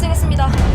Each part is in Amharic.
발생했습니다.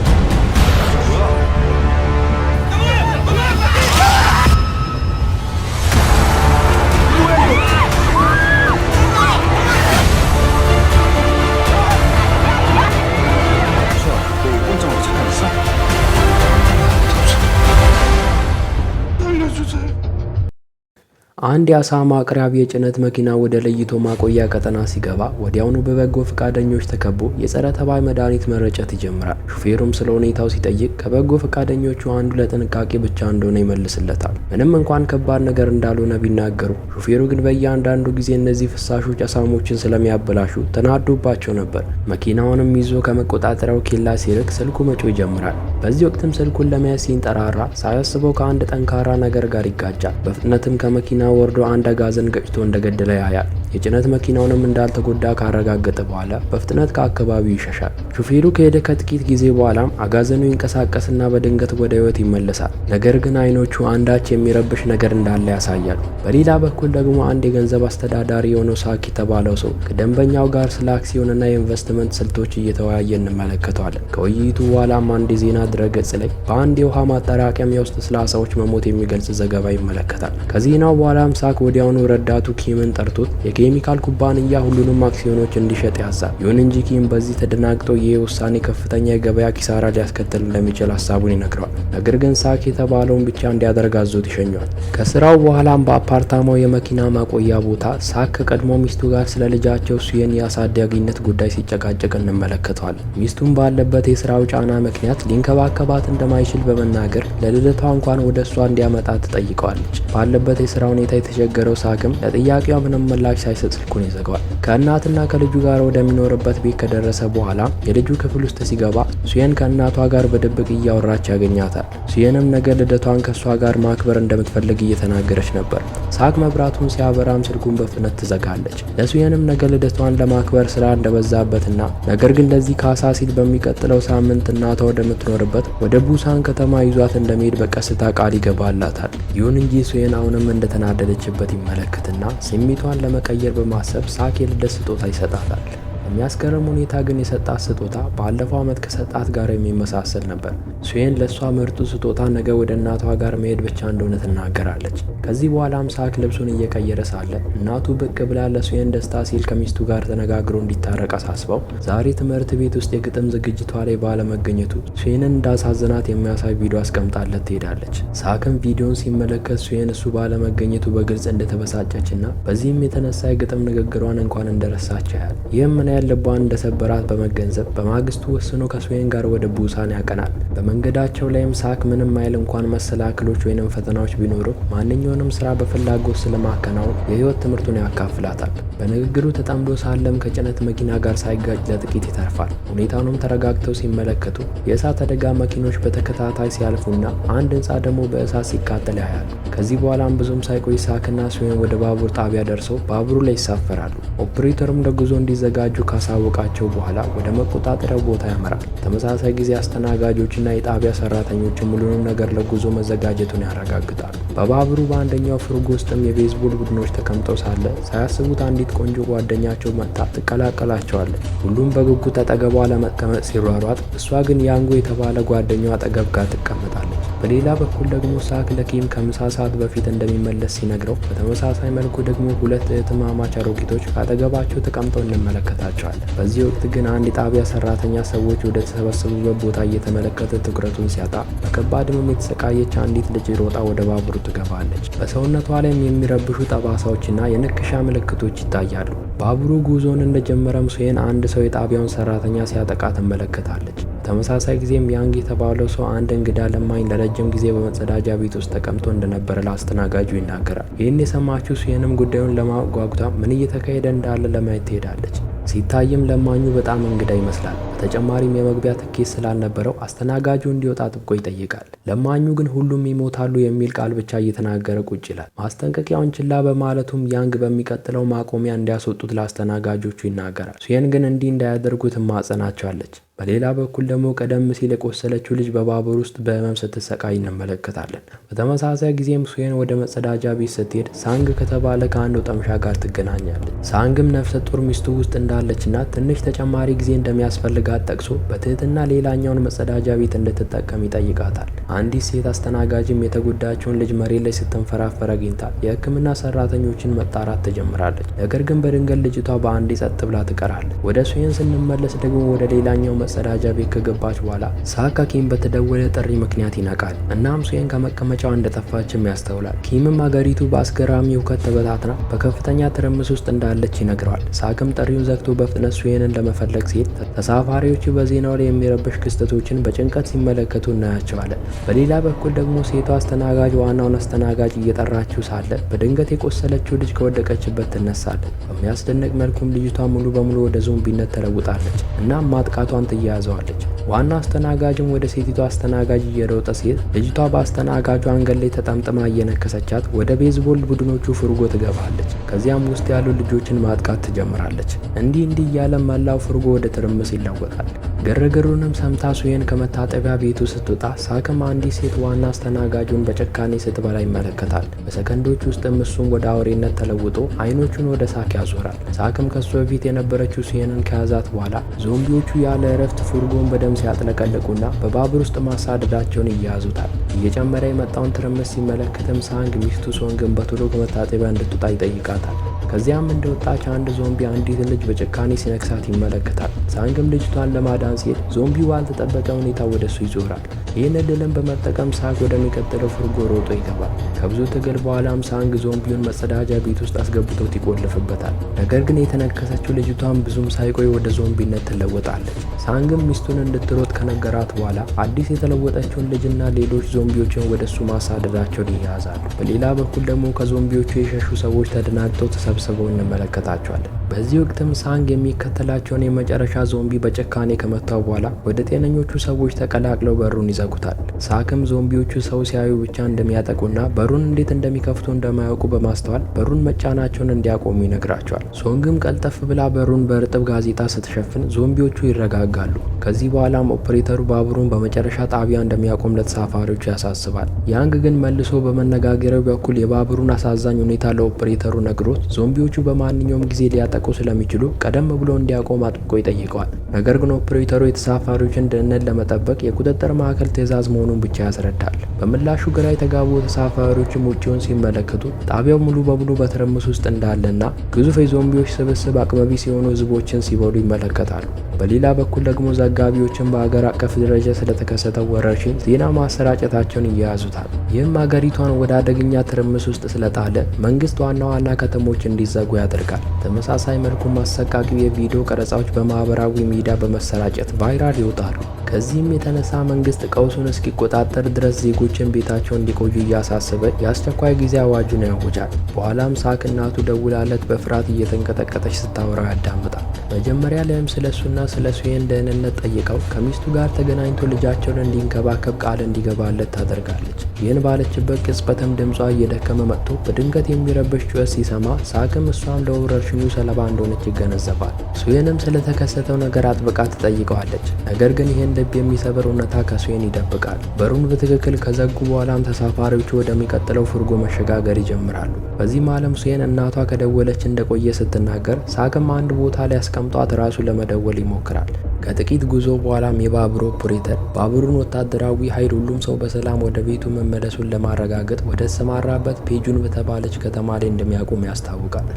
አንድ የአሳማ አቅራቢ የጭነት መኪና ወደ ለይቶ ማቆያ ቀጠና ሲገባ ወዲያውኑ በበጎ ፈቃደኞች ተከቦ የጸረ ተባይ መድኃኒት መረጨት ይጀምራል። ሹፌሩም ስለ ሁኔታው ሲጠይቅ ከበጎ ፈቃደኞቹ አንዱ ለጥንቃቄ ብቻ እንደሆነ ይመልስለታል። ምንም እንኳን ከባድ ነገር እንዳልሆነ ቢናገሩ ሹፌሩ ግን በእያንዳንዱ ጊዜ እነዚህ ፍሳሾች አሳሞችን ስለሚያበላሹ ተናዶባቸው ነበር። መኪናውንም ይዞ ከመቆጣጠሪያው ኬላ ሲርቅ ስልኩ መጮህ ይጀምራል። በዚህ ወቅትም ስልኩን ለመያዝ ሲንጠራራ ሳያስበው ከአንድ ጠንካራ ነገር ጋር ይጋጫል። በፍጥነትም ከመኪና ወርዶ አንድ አጋዘን ገጭቶ እንደገደለ ያያል። የጭነት መኪናውንም እንዳልተጎዳ ካረጋገጠ በኋላ በፍጥነት ከአካባቢው ይሸሻል። ሹፌሩ ከሄደ ከጥቂት ጊዜ በኋላም አጋዘኑ ይንቀሳቀስና በድንገት ወደ ህይወት ይመለሳል። ነገር ግን አይኖቹ አንዳች የሚረብሽ ነገር እንዳለ ያሳያሉ። በሌላ በኩል ደግሞ አንድ የገንዘብ አስተዳዳሪ የሆነው ሳክ የተባለው ሰው ከደንበኛው ጋር ስለ አክሲዮንና የኢንቨስትመንት ስልቶች እየተወያየ እንመለከተዋለን። ከውይይቱ በኋላም አንድ የዜና ድረገጽ ላይ በአንድ የውሃ ማጠራቀሚያ ውስጥ ስለ አሳዎች መሞት የሚገልጽ ዘገባ ይመለከታል። ከዜናው በኋላም ሳክ ወዲያውኑ ረዳቱ ኪምን ጠርቶት የኬሚካል ኩባንያ ሁሉንም አክሲዮኖች እንዲሸጥ ያዛል። ይሁን እንጂ ኪም በዚህ ተደናግጦ ይህ ውሳኔ ከፍተኛ የገበያ ኪሳራ ሊያስከትል እንደሚችል ሀሳቡን ይነግረዋል። ነገር ግን ሳክ የተባለውን ብቻ እንዲያደርግ አዞት ይሸኘዋል። ከስራው በኋላም በአፓርታማው የመኪና ማቆያ ቦታ ሳክ ከቀድሞ ሚስቱ ጋር ስለ ልጃቸው ሱየን የአሳዳጊነት ጉዳይ ሲጨቃጨቅ እንመለከተዋለን። ሚስቱም ባለበት የስራው ጫና ምክንያት ሊንከባከባት እንደማይችል በመናገር ለልደቷ እንኳን ወደ እሷ እንዲያመጣ ትጠይቀዋለች። ባለበት የስራ ሁኔታ የተቸገረው ሳክም ለጥያቄዋ ምንም ምላሽ ሳይሰጥ ስልኩን ይዘጋዋል። ከእናትና ከልጁ ጋር ወደሚኖርበት ቤት ከደረሰ በኋላ የልጁ ክፍል ውስጥ ሲገባ ሱየን ከእናቷ ጋር በድብቅ እያወራች ያገኛታል። ሱየንም ነገ ልደቷን ከእሷ ጋር ማክበር እንደምትፈልግ እየተናገረች ነበር። ሳክ መብራቱን ሲያበራም ስልኩን በፍጥነት ትዘጋለች። ለሱየንም ነገ ልደቷን ለማክበር ስራ እንደበዛበትና ነገር ግን ለዚህ ካሳ ሲል በሚቀጥለው ሳምንት እናቷ ወደምትኖርበት ወደ ቡሳን ከተማ ይዟት እንደሚሄድ በቀስታ ቃል ይገባላታል። ይሁን እንጂ ሱየን አሁንም እንደተናደደችበት ይመለከትና ስሜቷን ለመቀየር በማሰብ ሳክ የልደት ስጦታ ይሰጣታል። በሚያስገርም ሁኔታ ግን የሰጣት ስጦታ ባለፈው ዓመት ከሰጣት ጋር የሚመሳሰል ነበር። ሱየን ለእሷ ምርጡ ስጦታ ነገ ወደ እናቷ ጋር መሄድ ብቻ እንደሆነ ትናገራለች። ከዚህ በኋላም ሳክ ልብሱን እየቀየረ ሳለ እናቱ ብቅ ብላ ለሱየን ደስታ ሲል ከሚስቱ ጋር ተነጋግሮ እንዲታረቅ አሳስበው ዛሬ ትምህርት ቤት ውስጥ የግጥም ዝግጅቷ ላይ ባለመገኘቱ ሱየንን እንዳሳዘናት የሚያሳይ ቪዲዮ አስቀምጣለት ትሄዳለች። ሳክም ቪዲዮን ሲመለከት ሱየን እሱ ባለመገኘቱ በግልጽ እንደተበሳጨችና በዚህም የተነሳ የግጥም ንግግሯን እንኳን እንደረሳች ያያል። ይህም ምን ያህል ልቧን እንደሰበራት በመገንዘብ በማግስቱ ወስኖ ከሱየን ጋር ወደ ቡሳን ያቀናል። በመንገዳቸው ላይም ሳክ ምንም አይል እንኳን መሰናክሎች ወይንም ፈተናዎች ቢኖሩ ማንኛውንም ስራ በፍላጎት ስለማከናወን የህይወት ትምህርቱን ያካፍላታል። በንግግሩ ተጠምዶ ሳለም ከጭነት መኪና ጋር ሳይጋጭ ለጥቂት ይተርፋል። ሁኔታውንም ተረጋግተው ሲመለከቱ የእሳት አደጋ መኪኖች በተከታታይ ሲያልፉና አንድ ህንፃ ደግሞ በእሳት ሲቃጠል ያያሉ። ከዚህ በኋላም ብዙም ሳይቆይ ሳክና ሱየን ወደ ባቡር ጣቢያ ደርሰው ባቡሩ ላይ ይሳፈራሉ። ኦፕሬተሩም ለጉዞ እንዲዘጋጁ ካሳወቃቸው በኋላ ወደ መቆጣጠሪያው ቦታ ያመራል። ተመሳሳይ ጊዜ አስተናጋጆችና የጣቢያ ሰራተኞችም ሁሉንም ነገር ለጉዞ መዘጋጀቱን ያረጋግጣሉ። በባቡሩ በአንደኛው ፍርጎ ውስጥም የቤዝቦል ቡድኖች ተቀምጠው ሳለ ሳያስቡት አንዲት ቆንጆ ጓደኛቸው መጥታ ትቀላቀላቸዋለች። ሁሉም በጉጉት አጠገቧ ለመቀመጥ ሲሯሯጥ እሷ ግን ያንጎ የተባለ ጓደኛው አጠገብ ጋር ትቀመጣለች። በሌላ በኩል ደግሞ ሳክ ለኪም ከምሳ ሰዓት በፊት እንደሚመለስ ሲነግረው በተመሳሳይ መልኩ ደግሞ ሁለት እህትማማች አሮጊቶች ከአጠገባቸው ተቀምጠው እንመለከታቸዋለን። በዚህ ወቅት ግን አንድ የጣቢያ ሰራተኛ ሰዎች ወደ ተሰበሰቡበት ቦታ እየተመለከተ ትኩረቱን ሲያጣ በከባድ ህመም የተሰቃየች አንዲት ልጅ ሮጣ ወደ ባቡሩ ትገባለች። በሰውነቷ ላይም የሚረብሹ ጠባሳዎችና የንክሻ ምልክቶች ይታያሉ። ባቡሩ ጉዞን እንደጀመረም ሱየን አንድ ሰው የጣቢያውን ሰራተኛ ሲያጠቃ ትመለከታለች። ተመሳሳይ ጊዜም ያንግ የተባለው ሰው አንድ እንግዳ ለማኝ ለረጅም ጊዜ በመጸዳጃ ቤት ውስጥ ተቀምጦ እንደነበረ ለአስተናጋጁ ይናገራል። ይህን የሰማችው ሱየንም ጉዳዩን ለማጓጉታ ምን እየተካሄደ እንዳለ ለማየት ትሄዳለች። ሲታይም ለማኙ በጣም እንግዳ ይመስላል። በተጨማሪም የመግቢያ ትኬት ስላልነበረው አስተናጋጁ እንዲወጣ ጥብቆ ይጠይቃል። ለማኙ ግን ሁሉም ይሞታሉ የሚል ቃል ብቻ እየተናገረ ቁጭ ይላል። ማስጠንቀቂያውን ችላ በማለቱም ያንግ በሚቀጥለው ማቆሚያ እንዲያስወጡት ለአስተናጋጆቹ ይናገራል። ሱየን ግን እንዲህ እንዳያደርጉ ትማጸናቸዋለች። በሌላ በኩል ደግሞ ቀደም ሲል የቆሰለችው ልጅ በባቡር ውስጥ በህመም ስትሰቃይ እንመለከታለን። በተመሳሳይ ጊዜም ሱየን ወደ መጸዳጃ ቤት ስትሄድ ሳንግ ከተባለ ከአንድ ወጠምሻ ጋር ትገናኛለች። ሳንግም ነፍሰ ጡር ሚስቱ ውስጥ እንዳለችና ትንሽ ተጨማሪ ጊዜ እንደሚያስፈልጋት ጠቅሶ በትህትና ሌላኛውን መጸዳጃ ቤት እንድትጠቀም ይጠይቃታል። አንዲት ሴት አስተናጋጅም የተጎዳችውን ልጅ መሬት ላይ ስትንፈራፈር አግኝታ የህክምና ሰራተኞችን መጣራት ትጀምራለች። ነገር ግን በድንገት ልጅቷ በአንዴ ጸጥ ብላ ትቀራለች። ወደ ሱየን ስንመለስ ደግሞ ወደ ሌላኛው መጸዳጃ ቤት ከገባች በኋላ ሳክ ኪም በተደወለ ጥሪ ምክንያት ይነቃል። እናም ሱየን ከመቀመጫዋ እንደጠፋችም ያስተውላል። ኪምም ሀገሪቱ በአስገራሚ ሁከት ተበታትና በከፍተኛ ትርምስ ውስጥ እንዳለች ይነግረዋል። ሳክም ጥሪውን ዘግቶ በፍጥነት ሱየንን ለመፈለግ ሲሄድ ተሳፋሪዎቹ በዜናው ላይ የሚረበሽ ክስተቶችን በጭንቀት ሲመለከቱ እናያቸዋለን። በሌላ በኩል ደግሞ ሴቷ አስተናጋጅ ዋናውን አስተናጋጅ እየጠራችው ሳለ በድንገት የቆሰለችው ልጅ ከወደቀችበት ትነሳለች። በሚያስደንቅ መልኩም ልጅቷ ሙሉ በሙሉ ወደ ዞምቢነት ተለውጣለች። እናም ማጥቃቷን ትያያዘዋለች። ዋና አስተናጋጅም ወደ ሴቲቷ አስተናጋጅ እየሮጠ ሲሄድ ልጅቷ በአስተናጋጇ አንገት ላይ ተጠምጥማ እየነከሰቻት ወደ ቤዝቦል ቡድኖቹ ፍርጎ ትገባለች። ከዚያም ውስጥ ያሉ ልጆችን ማጥቃት ትጀምራለች። እንዲህ እያለ መላው ፍርጎ ወደ ትርምስ ይለወጣል። ግርግሩንም ሰምታ ሱየን ከመታጠቢያ ቤቱ ስትወጣ ሳክም አንዲት ሴት ዋና አስተናጋጁን በጭካኔ ስትበላ ይመለከታል። በሰከንዶች ውስጥም እሱም ወደ አውሬነት ተለውጦ አይኖቹን ወደ ሳክ ያዞራል። ሳክም ከሱ በፊት የነበረችው ሱየንን ከያዛት በኋላ ዞምቢዎቹ ያለ እረፍት ፉርጎን በደም ሲያጥለቀልቁና በባቡር ውስጥ ማሳደዳቸውን ይያዙታል። እየጨመረ የመጣውን ትርምስ ሲመለከትም ሳንግ ሚስቱ ሶንግን በቶሎ ከመታጠቢያ እንድትወጣ ይጠይቃታል። ከዚያም እንደወጣች አንድ ዞምቢ አንዲት ልጅ በጭካኔ ሲነክሳት ይመለከታል። ሳንግም ልጅቷን ለማዳን ሲሄድ ዞምቢው ባልተጠበቀ ሁኔታ ወደሱ ይዞራል። ይህን እድልን በመጠቀም ሳክ ወደሚቀጥለው ፍርጎ ሮጦ ይገባል። ከብዙ ትግል በኋላም ሳንግ ዞምቢውን መጸዳጃ ቤት ውስጥ አስገብቶት ይቆልፍበታል። ነገር ግን የተነከሰችው ልጅቷን ብዙም ሳይቆይ ወደ ዞምቢነት ትለወጣለች። ሳንግም ሚስቱን እንድትሮጥ ከነገራት በኋላ አዲስ የተለወጠችውን ልጅና ሌሎች ዞምቢዎችን ወደ እሱ ማሳደዳቸውን ይያዛሉ። በሌላ በኩል ደግሞ ከዞምቢዎቹ የሸሹ ሰዎች ተደናግጠው ተሰብስበው እንመለከታቸዋለን። በዚህ ወቅትም ሳንግ የሚከተላቸውን የመጨረሻ ዞምቢ በጭካኔ ከመታው በኋላ ወደ ጤነኞቹ ሰዎች ተቀላቅለው በሩን ይዘጉታል። ሳክም ዞምቢዎቹ ሰው ሲያዩ ብቻ እንደሚያጠቁና በሩን እንዴት እንደሚከፍቱ እንደማያውቁ በማስተዋል በሩን መጫናቸውን እንዲያቆሙ ይነግራቸዋል። ሶንግም ቀልጠፍ ብላ በሩን በእርጥብ ጋዜጣ ስትሸፍን ዞምቢዎቹ ይረጋጋሉ። ከዚህ በኋላም ኦፕሬተሩ ባቡሩን በመጨረሻ ጣቢያ እንደሚያቆም ለተሳፋሪዎቹ ያሳስባል። ያንግ ግን መልሶ በመነጋገሪያው በኩል የባቡሩን አሳዛኝ ሁኔታ ለኦፕሬተሩ ነግሮት ዞምቢዎቹ በማንኛውም ጊዜ ሊያጠቁ ስለሚችሉ ቀደም ብሎ እንዲያቆም አጥብቆ ይጠይቀዋል። ነገር ግን ኦፕሬተሩ የተሳፋሪዎችን ደህንነት ለመጠበቅ የቁጥጥር ማዕከል ትዕዛዝ መሆኑን ብቻ ያስረዳል። በምላሹ ግራ የተጋቡ ተሳፋሪዎችም ውጪውን ሲመለከቱ ጣቢያው ሙሉ በሙሉ በትርምስ ውስጥ እንዳለና ግዙፍ የዞምቢዎች ስብስብ አቅመቢስ የሆኑ ህዝቦችን ሲበሉ ይመለከታሉ። በሌላ በኩል ደግሞ ዘጋቢዎችን በአገር አቀፍ ደረጃ ስለተከሰተው ወረርሽኝ ዜና ማሰራጨታቸውን ይያያዙታል። ይህም አገሪቷን ወደ አደገኛ ትርምስ ውስጥ ስለጣለ መንግስት ዋና ዋና ከተሞች እንዲዘጉ ያደርጋል። ተመሳሳይ መልኩም አሰቃቂ የቪዲዮ ቀረጻዎች በማህበራዊ ሚዲያ በመሰራጨት ቫይራል ይወጣሉ። ከዚህም የተነሳ መንግስት ቀውሱን እስኪቆጣጠር ድረስ ዜጎችን ቤታቸው እንዲቆዩ እያሳሰበ የአስቸኳይ ጊዜ አዋጁን ያውጃል። በኋላም ሳክ እናቱ ደውላለት በፍርሃት እየተንቀጠቀጠች ስታወራው ያዳምጣል። መጀመሪያ ላይም ስለ እሱና ስለ ሱየን ደህንነት ጠይቀው ከሚስቱ ጋር ተገናኝቶ ልጃቸውን እንዲንከባከብ ቃል እንዲገባለት ታደርጋለች። ይህን ባለችበት ቅጽበትም ድምጿ እየደከመ መጥቶ በድንገት የሚረብሽ ጩኸት ሲሰማ ሳክም እሷም ለወረርሽኙ ሰለባ እንደሆነች ይገነዘባል። ሱየንም ስለተከሰተው ነገር አጥብቃ ትጠይቀዋለች። ነገር ግን ይህን ልብ የሚሰብር እውነታ ከሱየን ይደብቃል። በሩን በትክክል ከዘጉ በኋላም ተሳፋሪዎቹ ወደሚቀጥለው ፍርጎ መሸጋገር ይጀምራሉ። በዚህም ዓለም ሱየን እናቷ ከደወለች እንደቆየ ስትናገር ሳክም አንድ ቦታ ላይ አስቀምጧት ራሱ ለመደወል ይሞክራል። ከጥቂት ጉዞ በኋላም የባቡር ኦፕሬተር ባቡሩን ወታደራዊ ኃይል ሁሉም ሰው በሰላም ወደ ቤቱ መመለሱን ለማረጋገጥ ወደ ተሰማራበት ፔጁን በተባለች ከተማ ላይ እንደሚያቆም ያስታውቃል።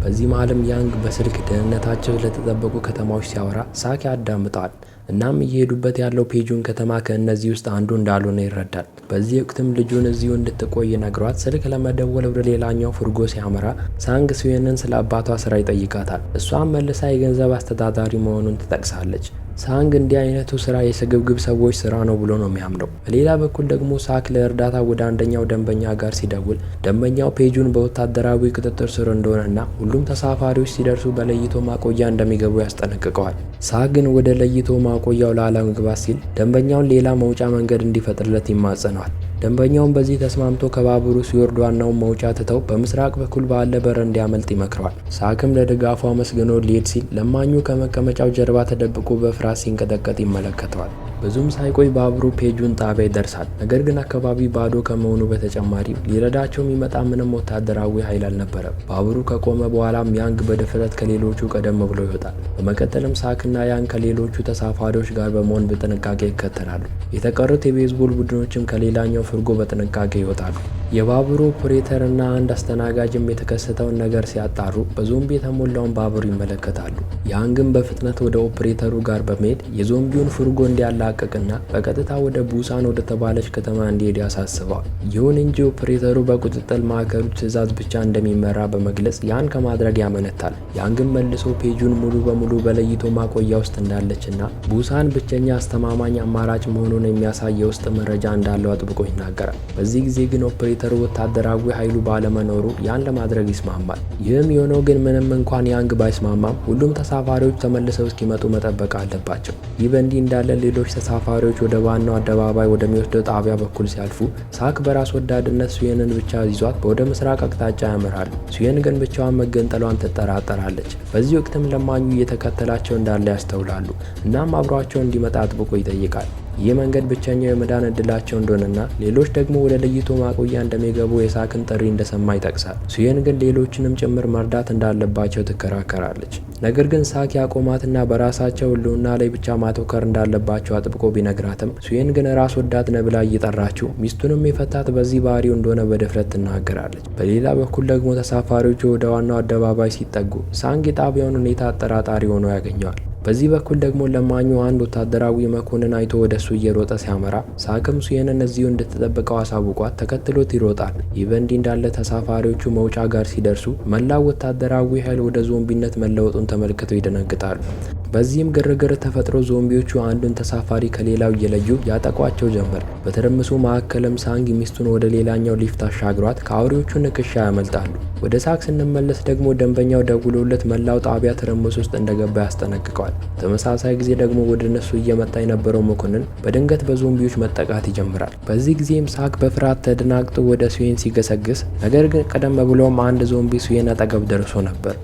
በዚህ መሃልም ያንግ በስልክ ደህንነታቸው ስለተጠበቁ ከተማዎች ሲያወራ ሳክ ያዳምጣል። እናም እየሄዱበት ያለው ፔጁን ከተማ ከእነዚህ ውስጥ አንዱ እንዳልሆነ ይረዳል። በዚህ ወቅትም ልጁን እዚሁ እንድትቆይ ነግሯት ስልክ ለመደወል ወደ ሌላኛው ፍርጎ ሲያመራ ሳንግ ሱየንን ስለ አባቷ ስራ ይጠይቃታል። እሷም መልሳ የገንዘብ አስተዳዳሪ መሆኑን ትጠቅሳለች። ሳንግ እንዲህ አይነቱ ስራ የስግብግብ ሰዎች ስራ ነው ብሎ ነው የሚያምነው። በሌላ በኩል ደግሞ ሳክ ለእርዳታ ወደ አንደኛው ደንበኛ ጋር ሲደውል ደንበኛው ፔጁን በወታደራዊ ቁጥጥር ስር እንደሆነና ሁሉም ተሳፋሪዎች ሲደርሱ በለይቶ ማቆያ እንደሚገቡ ያስጠነቅቀዋል። ሳክ ግን ወደ ለይቶ ማቆያው ላለመግባት ሲል ደንበኛውን ሌላ መውጫ መንገድ እንዲፈጥርለት ይማጸነዋል። ደንበኛውም በዚህ ተስማምቶ ከባቡሩ ሲወርድ ዋናውን መውጫ ትተው በምስራቅ በኩል ባለ በር እንዲያመልጥ ይመክረዋል። ሳክም ለድጋፉ አመስግኖ ሊሄድ ሲል ለማኙ ከመቀመጫው ጀርባ ተደብቆ በፍርሃት ሲንቀጠቀጥ ይመለከተዋል። ብዙም ሳይቆይ ባቡሩ ፔጁን ጣቢያ ይደርሳል። ነገር ግን አካባቢ ባዶ ከመሆኑ በተጨማሪ ሊረዳቸው የሚመጣ ምንም ወታደራዊ ኃይል አልነበረም። ባቡሩ ከቆመ በኋላም ያንግ በድፍረት ከሌሎቹ ቀደም ብሎ ይወጣል። በመቀጠልም ሳክና ያንግ ከሌሎቹ ተሳፋሪዎች ጋር በመሆን በጥንቃቄ ይከተላሉ። የተቀሩት የቤዝቦል ቡድኖችም ከሌላኛው ፍርጎ በጥንቃቄ ይወጣሉ። የባቡሩ ኦፕሬተር እና አንድ አስተናጋጅም የተከሰተውን ነገር ሲያጣሩ በዞምቢ የተሞላውን ባቡር ይመለከታሉ። ያንግም በፍጥነት ወደ ኦፕሬተሩ ጋር በመሄድ የዞምቢውን ፍርጎ እንዲያላቅቅና በቀጥታ ወደ ቡሳን ወደ ተባለች ከተማ እንዲሄድ ያሳስበዋል። ይሁን እንጂ ኦፕሬተሩ በቁጥጥር ማዕከሉ ትዕዛዝ ብቻ እንደሚመራ በመግለጽ ያን ከማድረግ ያመነታል። ያንግም መልሶ ፔጁን ሙሉ በሙሉ በለይቶ ማቆያ ውስጥ እንዳለችና ቡሳን ብቸኛ አስተማማኝ አማራጭ መሆኑን የሚያሳይ የውስጥ መረጃ እንዳለው አጥብቆ ይናገራል። በዚህ ጊዜ ግን ኦፕሬተሩ ወታደራዊ ኃይሉ ባለመኖሩ ያን ለማድረግ ይስማማል። ይህም የሆነው ግን ምንም እንኳን ያንግ ባይስማማም ሁሉም ተሳፋሪዎች ተመልሰው እስኪመጡ መጠበቅ አለባቸው። ይህ በእንዲህ እንዳለ ሌሎች ተሳፋሪዎች ወደ ዋናው አደባባይ ወደሚወስደው ጣቢያ በኩል ሲያልፉ ሳክ በራስ ወዳድነት ሱየንን ብቻ ይዟት ወደ ምስራቅ አቅጣጫ ያመራሉ። ሱየን ግን ብቻዋን መገንጠሏን ትጠራጠራለች። በዚህ ወቅትም ለማኙ እየተከተላቸው እንዳለ ያስተውላሉ። እናም አብሯቸው እንዲመጣ አጥብቆ ይጠይቃል። ይህ መንገድ ብቸኛው የመዳን እድላቸው እንደሆነና ሌሎች ደግሞ ወደ ለይቶ ማቆያ እንደሚገቡ የሳክን ጥሪ እንደሰማ ይጠቅሳል። ሱየን ግን ሌሎችንም ጭምር መርዳት እንዳለባቸው ትከራከራለች። ነገር ግን ሳክ ያቆማትና በራሳቸው ሕልውና ላይ ብቻ ማተኮር እንዳለባቸው አጥብቆ ቢነግራትም ሱየን ግን ራስ ወዳድ ነህ ብላ እየጠራችው ሚስቱንም የፈታት በዚህ ባህሪው እንደሆነ በድፍረት ትናገራለች። በሌላ በኩል ደግሞ ተሳፋሪዎቹ ወደ ዋናው አደባባይ ሲጠጉ ሳንግ የጣቢያውን ሁኔታ አጠራጣሪ ሆኖ ያገኘዋል። በዚህ በኩል ደግሞ ለማኙ አንድ ወታደራዊ መኮንን አይቶ ወደ እሱ እየሮጠ ሲያመራ ሳክም ሱየንን እዚሁ እንድትጠብቀው አሳውቋት ተከትሎት ይሮጣል። ይህ በእንዲህ እንዳለ ተሳፋሪዎቹ መውጫ ጋር ሲደርሱ መላው ወታደራዊ ኃይል ወደ ዞምቢነት መለወጡን ተመልክተው ይደነግጣሉ። በዚህም ግርግር ተፈጥሮ ዞምቢዎቹ አንዱን ተሳፋሪ ከሌላው እየለዩ ያጠቋቸው ጀመር። በትርምሱ መካከልም ሳንግ ሚስቱን ወደ ሌላኛው ሊፍት አሻግሯት ከአውሬዎቹ ንክሻ ያመልጣሉ። ወደ ሳክ ስንመለስ ደግሞ ደንበኛው ደውሎለት መላው ጣቢያ ትርምስ ውስጥ እንደገባ ያስጠነቅቀዋል። ተመሳሳይ ጊዜ ደግሞ ወደ እነሱ እየመጣ የነበረው መኮንን በድንገት በዞምቢዎች መጠቃት ይጀምራል። በዚህ ጊዜም ሳክ በፍርሃት ተደናግጦ ወደ ሱየን ሲገሰግስ፣ ነገር ግን ቀደም ብሎም አንድ ዞምቢ ሱየን አጠገብ ደርሶ ነበር።